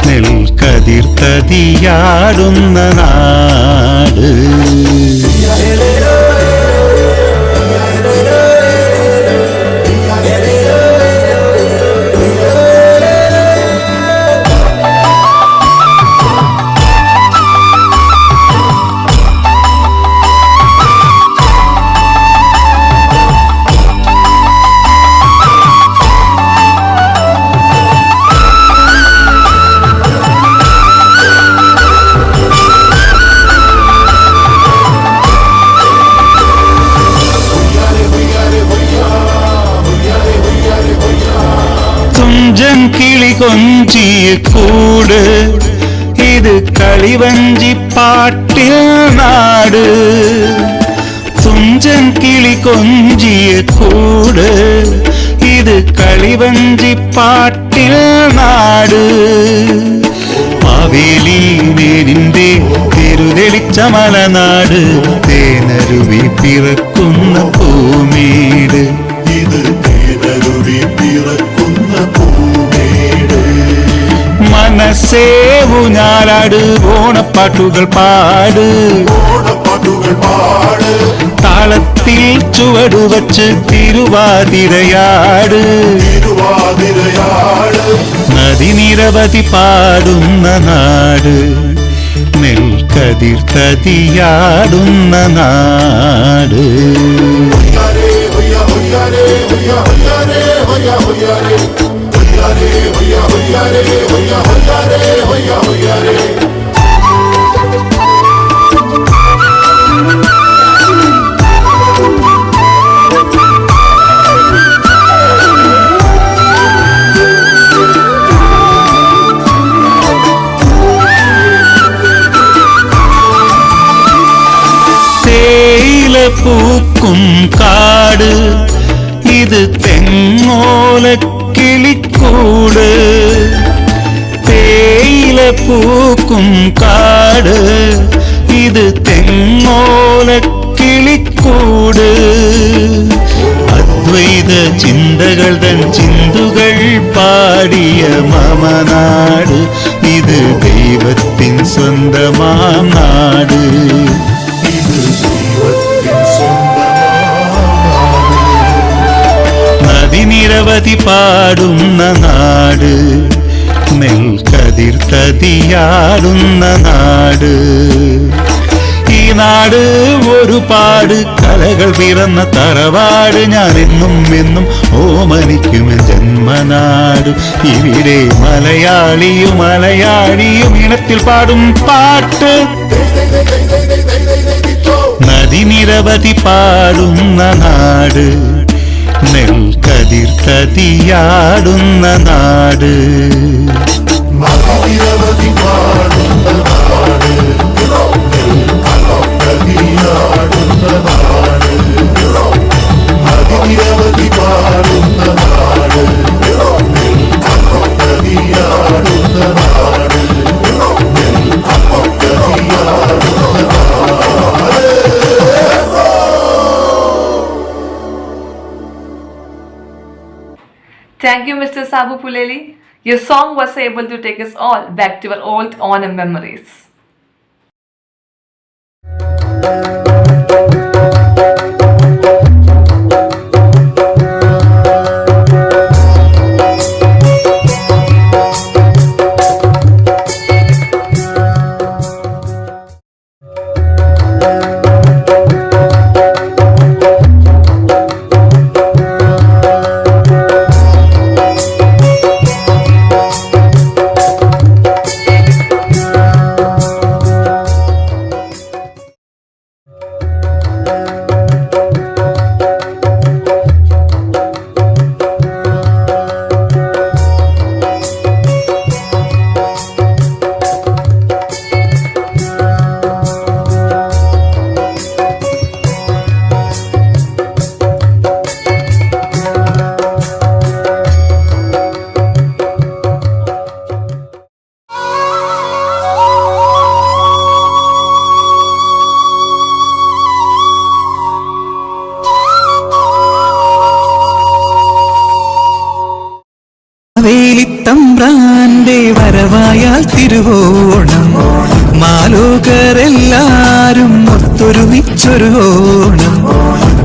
നെൽക്കതിർത്തതിയാടുന്ന നാട്. കിളി കൊഞ്ചിയ കൂട്, ഇത് കളിവഞ്ചി പാട്ടിൽ നാട്. തുഞ്ചൻ കിളി കൊഞ്ചിയ കൂട്, ഇത് കളിവഞ്ചി പാട്ടിൽ നാട്. മാവേലി നേരിന്റെ തിരുതെളിച്ച മലനാട്, തേനരുവി പിറക്കുന്ന പൂമേട്, ഇത് തേനരുവി പിറക്കുന്ന പൂമേട്. മനസ്സേ ഊഞ്ഞാലാട്, ഓണപ്പാട്ടുകൾ പാട്, ഓണപ്പാട്ടുകൾ പാട്. താളത്തിൽ ചുവടുവച്ച് തിരുവാതിരയാട്, തിരുവാതിരയാട്. നദി നിരവധി പാടുന്ന നാട്, നെൽക്കതിർത്തതിയാടുന്ന നാട്. തേയില പൂക്കും കാട്, ഇത് തെങ്ങോല കിളിക്കൂട്. തേയില പൂക്കും കാട്, ഇത് തെങ്ങോല കിളിക്കൂട്. അദ്വൈത ചിന്തകൾ തൻ ചിന്തുകൾ പാടിയ മമനാട്, ഇത് ദൈവത്തിൻ സ്വന്തമാം നാട്, ഇത് ദൈവത്തിൻ സ്വന്തമാം. നദി നിരവധി പാടുന്ന നാട്, നെൽക്കതിർത്തതിയാടുന്ന നാട്. ഈ നാട് ഒരുപാട് കലകൾ പിറന്ന തറവാട്, ഞാൻ എന്നും എന്നും ഓമനിക്കുമെൻ ജന്മനാട്. ഇവിടെ മലയാളിയും മലയാളിയും ഇനത്തിൽ പാടും പാട്ട്, നദി നിരവധി പാടുന്ന നാട്, നെൽക്കതിർത്തതിയാടുന്ന നാട്. നിരവധി പാടുന്ന നാട്, നെൽക്കതിർത്തതിയാടുന്ന നാട്, നിരവധി പാടുന്ന നാട്, നെൽക്കതിർത്തതിയാടുന്ന നാട്, നെൽക്കതിർത്തതിയാടുന്ന നാട്. Thank you, Mr. Sabu Puleli. Your song was able to take us all back to our old Onam memories. മാവേലിത്തമ്പ്രാന്റെ വരവായാൽ Thiruvonam മാലോകരെല്ലാരും ഒത്തൊരുമിച്ചൊരു Onam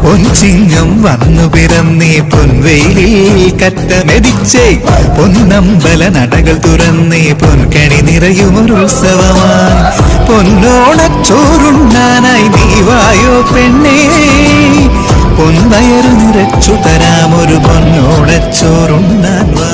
പൊൻചിങ്ങം വന്നു പിറന്നേ പൊൻവെയിലിൽ കറ്റമെതിച്ചേ പൊന്നമ്പല നടകൾ തുറന്നേ പൊൻകണി നിറയുമൊരുത്സവമായി പൊന്നോണച്ചോറുണ്ണാനായി നീ വായോ പെണ്ണേ പൊൻവയറു നിറച്ചു തരാമൊരു പൊന്നോണച്ചോറുണ്ണാൻ വാ.